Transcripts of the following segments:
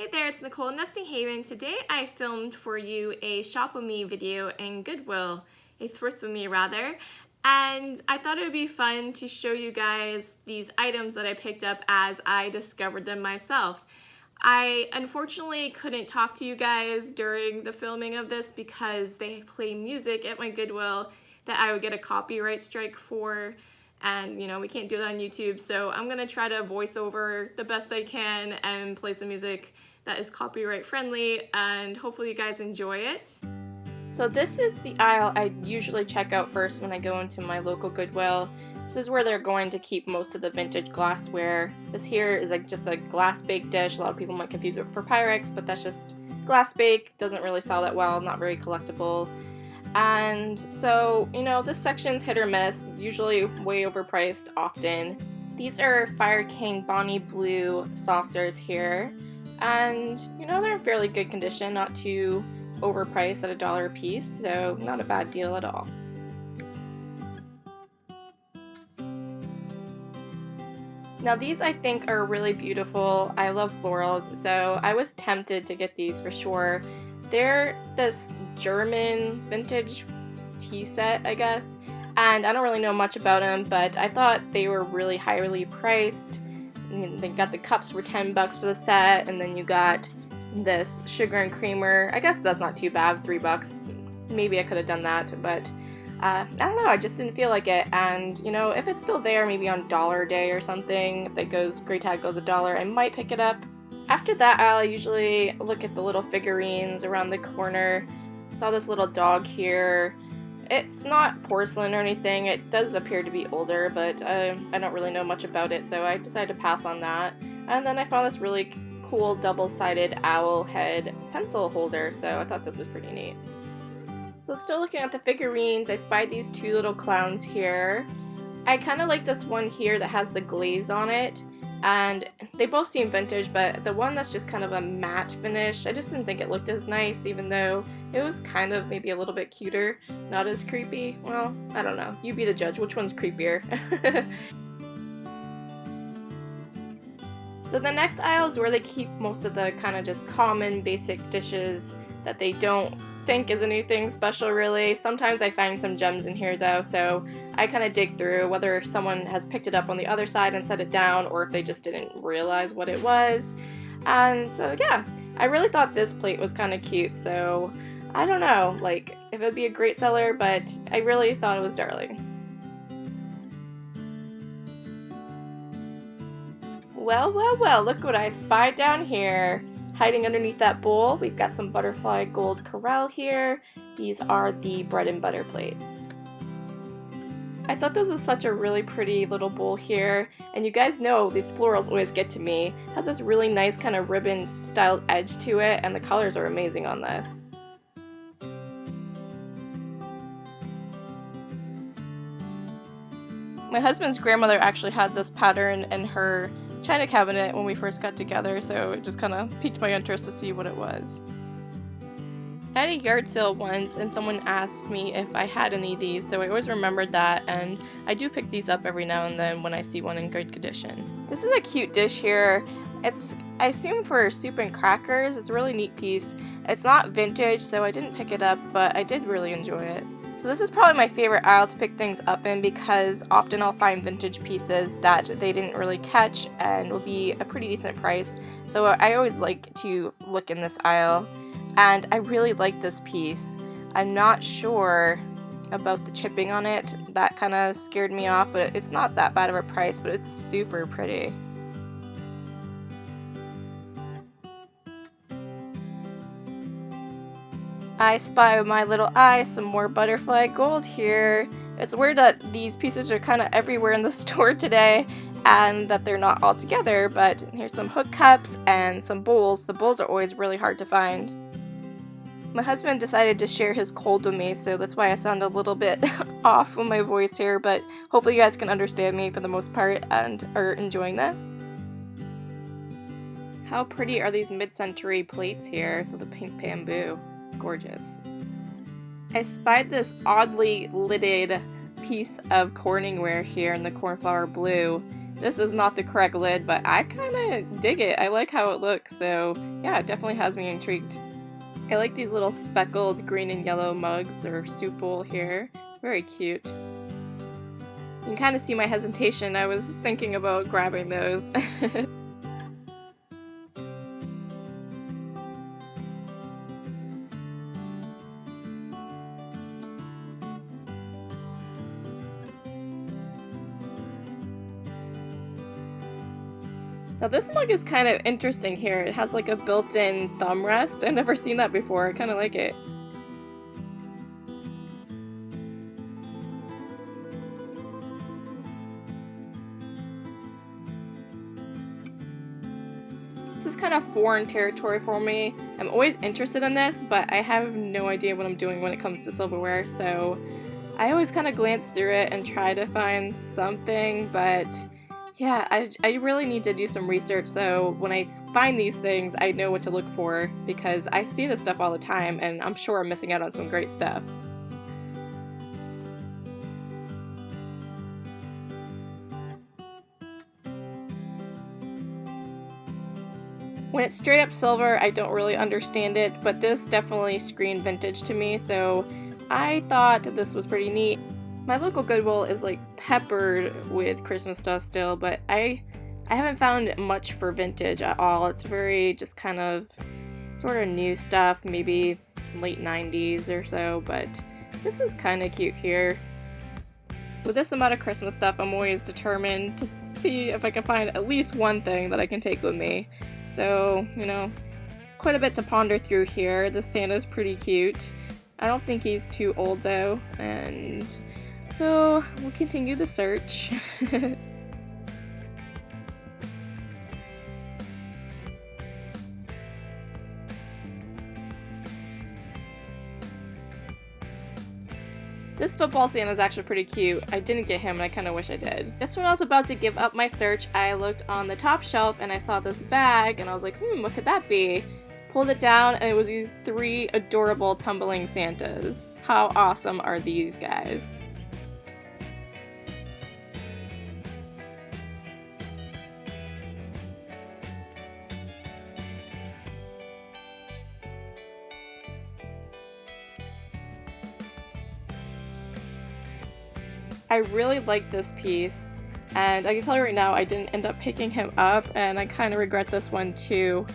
Hey there, it's Nicole in Nesting Haven. Today I filmed for you a shop with me video in Goodwill, a thrift with me rather, and I thought it would be fun to show you guys these items that I picked up as I discovered them myself. I unfortunately couldn't talk to you guys during the filming of this because they play music at my Goodwill that I would get a copyright strike for. And we can't do that on YouTube, so I'm gonna try to voice over the best I can and play some music that is copyright friendly, and hopefully you guys enjoy it. So this is the aisle I usually check out first when I go into my local Goodwill. This is where they're going to keep most of the vintage glassware. This here is like just a glass bake dish. A lot of people might confuse it for Pyrex, but that's just glass bake. Doesn't really sell that well, not very collectible. And so, this section's hit or miss, usually way overpriced often. These are Fire King Bonnie Blue saucers here, and they're in fairly good condition, not too overpriced at $1 a piece, so not a bad deal at all. Now these I think are really beautiful. I love florals, so I was tempted to get these for sure. They're this German vintage tea set, I guess, and I don't really know much about them, but I thought they were really highly priced. They got the cups were $10 for the set, and then you got this sugar and creamer. I guess that's not too bad, $3. Maybe I could have done that, but I don't know, I just didn't feel like it. And if it's still there, maybe on Dollar Day or something, if it goes, gray tag goes $1, I might pick it up. After that aisle, I usually look at the little figurines around the corner. Saw this little dog here. It's not porcelain or anything. It does appear to be older, but I don't really know much about it, so I decided to pass on that. And then I found this really cool double-sided owl head pencil holder, so I thought this was pretty neat. So still looking at the figurines, I spied these two little clowns here. I kind of like this one here that has the glaze on it. And they both seem vintage, but the one that's just kind of a matte finish, I just didn't think it looked as nice, even though it was kind of maybe a little bit cuter, not as creepy. Well, I don't know. You be the judge. Which one's creepier? So the next aisle is where they keep most of the kind of just common basic dishes that they don't think is anything special really. Sometimes I find some gems in here though, so I kind of dig through whether someone has picked it up on the other side and set it down, or if they just didn't realize what it was. And so yeah, I really thought this plate was kind of cute, so I don't know like if it'd be a great seller, but I really thought it was darling. Well, look what I spied down here. Hiding underneath that bowl, we've got some butterfly gold corral here. These are the bread and butter plates. I thought this was such a really pretty little bowl here, and you guys know these florals always get to me. It has this really nice kind of ribbon styled edge to it, and the colors are amazing on this. My husband's grandmother actually had this pattern in her china cabinet when we first got together, so it just kind of piqued my interest to see what it was. I had a yard sale once and someone asked me if I had any of these, so I always remembered that, and I do pick these up every now and then when I see one in good condition. This is a cute dish here. It's, I assume, for soup and crackers. It's a really neat piece. It's not vintage, so I didn't pick it up, but I did really enjoy it. So this is probably my favorite aisle to pick things up in because often I'll find vintage pieces that they didn't really catch and will be a pretty decent price. So I always like to look in this aisle, and I really like this piece. I'm not sure about the chipping on it. That kind of scared me off, but it's not that bad of a price, but it's super pretty. I spy with my little eye some more butterfly gold here. It's weird that these pieces are kind of everywhere in the store today and that they're not all together, but here's some hook cups and some bowls. The bowls are always really hard to find. My husband decided to share his cold with me, so that's why I sound a little bit off with my voice here, but hopefully you guys can understand me for the most part and are enjoying this. How pretty are these mid-century plates here with the pink bamboo? Gorgeous. I spied this oddly lidded piece of Corningware here in the cornflower blue. This is not the correct lid, but I kind of dig it. I like how it looks, so yeah, it definitely has me intrigued. I like these little speckled green and yellow mugs or soup bowl here. Very cute. You can kind of see my hesitation. I was thinking about grabbing those. Now this mug is kind of interesting here. It has like a built-in thumb rest. I've never seen that before. I kind of like it. This is kind of foreign territory for me. I'm always interested in this, but I have no idea what I'm doing when it comes to silverware, so I always kind of glance through it and try to find something, but yeah, I really need to do some research so when I find these things, I know what to look for because I see this stuff all the time and I'm sure I'm missing out on some great stuff. When it's straight up silver, I don't really understand it, but this definitely screamed vintage to me, so I thought this was pretty neat. My local Goodwill is like peppered with Christmas stuff still, but I haven't found much for vintage at all. It's very just kind of sort of new stuff, maybe late 90s or so, but this is kind of cute here. With this amount of Christmas stuff, I'm always determined to see if I can find at least one thing that I can take with me. So, you know, quite a bit to ponder through here. The Santa's pretty cute. I don't think he's too old though, and so we'll continue the search. This football Santa is actually pretty cute. I didn't get him and I kind of wish I did. Just when I was about to give up my search, I looked on the top shelf and I saw this bag and I was like, what could that be? Pulled it down and it was these 3 adorable tumbling Santas. How awesome are these guys? I really like this piece, and I can tell you right now I didn't end up picking him up, and I kind of regret this one too.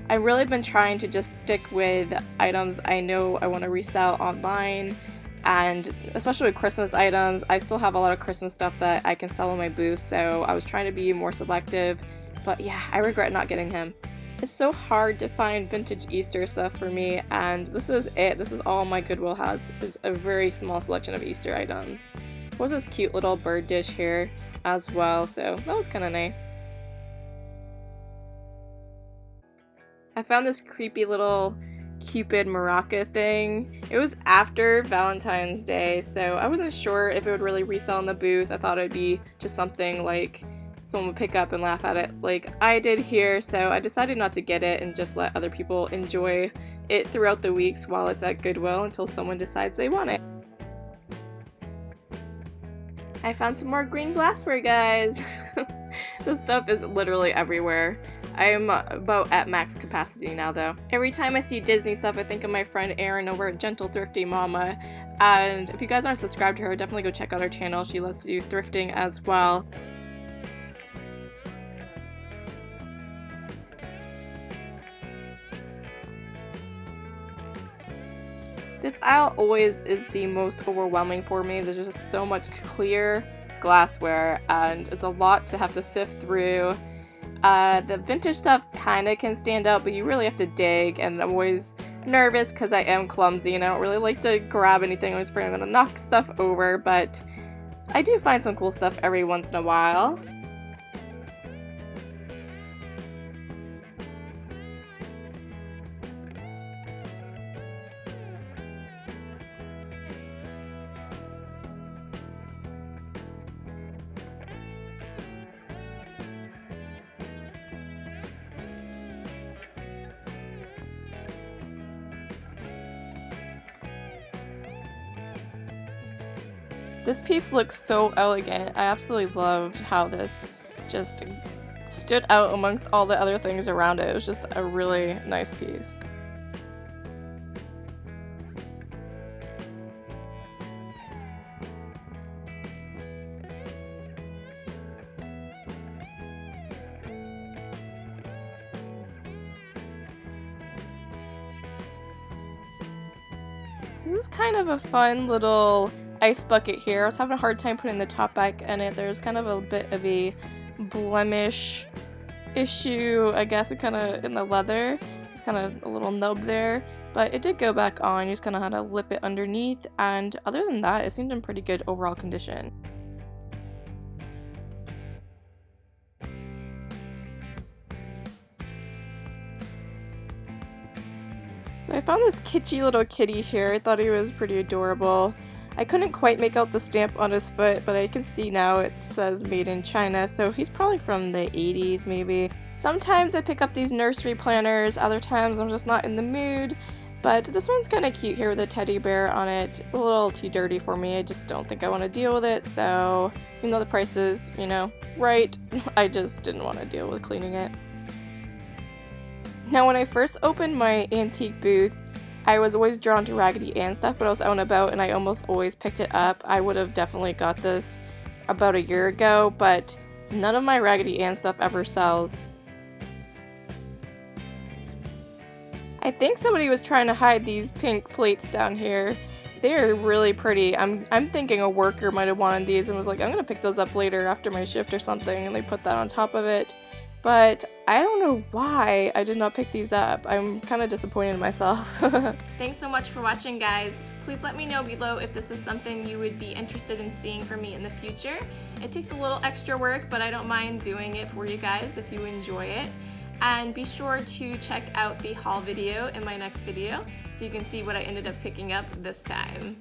I've really been trying to just stick with items I know I want to resell online, and especially with Christmas items, I still have a lot of Christmas stuff that I can sell in my booth, so I was trying to be more selective, but yeah, I regret not getting him. It's so hard to find vintage Easter stuff for me, and this is it. This is all my Goodwill has, is a very small selection of Easter items. Was this cute little bird dish here as well, so that was kind of nice. I found this creepy little Cupid maraca thing. It was after Valentine's Day, so I wasn't sure if it would really resell in the booth. I thought it'd be just something like someone would pick up and laugh at it like I did here, so I decided not to get it and just let other people enjoy it throughout the weeks while it's at Goodwill until someone decides they want it. I found some more green glassware, guys! This stuff is literally everywhere. I'm about at max capacity now, though. Every time I see Disney stuff, I think of my friend Erin over at Gentle Thrifty Mama, and if you guys aren't subscribed to her, definitely go check out her channel. She loves to do thrifting as well. This aisle always is the most overwhelming for me. There's just so much clear glassware and it's a lot to have to sift through. The vintage stuff kind of can stand out, but you really have to dig, and I'm always nervous because I am clumsy and I don't really like to grab anything. I'm always afraid I'm going to knock stuff over, but I do find some cool stuff every once in a while. This piece looks so elegant. I absolutely loved how this just stood out amongst all the other things around it. It was just a really nice piece. This is kind of a fun little ice bucket here. I was having a hard time putting the top back in it. There's kind of a bit of a blemish issue, I guess, it kind of in the leather. It's kind of a little nub there, but it did go back on. You just kind of had to lip it underneath, and other than that, it seemed in pretty good overall condition. So I found this kitschy little kitty here. I thought he was pretty adorable. I couldn't quite make out the stamp on his foot, but I can see now it says made in China, so he's probably from the 80s maybe. Sometimes I pick up these nursery planners, other times I'm just not in the mood, but this one's kind of cute here with a teddy bear on it. It's a little too dirty for me. I just don't think I want to deal with it, so even though the price is, you know, right, I just didn't want to deal with cleaning it. Now, when I first opened my antique booth, I was always drawn to Raggedy Ann stuff when I was out and about, and I almost always picked it up. I would have definitely got this about a year ago, but none of my Raggedy Ann stuff ever sells. I think somebody was trying to hide these pink plates down here. They're really pretty. I'm thinking a worker might have wanted these and was like, I'm gonna pick those up later after my shift or something, and they put that on top of it. But I don't know why I did not pick these up. I'm kind of disappointed in myself. Thanks so much for watching, guys. Please let me know below if this is something you would be interested in seeing from me in the future. It takes a little extra work, but I don't mind doing it for you guys if you enjoy it. And be sure to check out the haul video in my next video so you can see what I ended up picking up this time.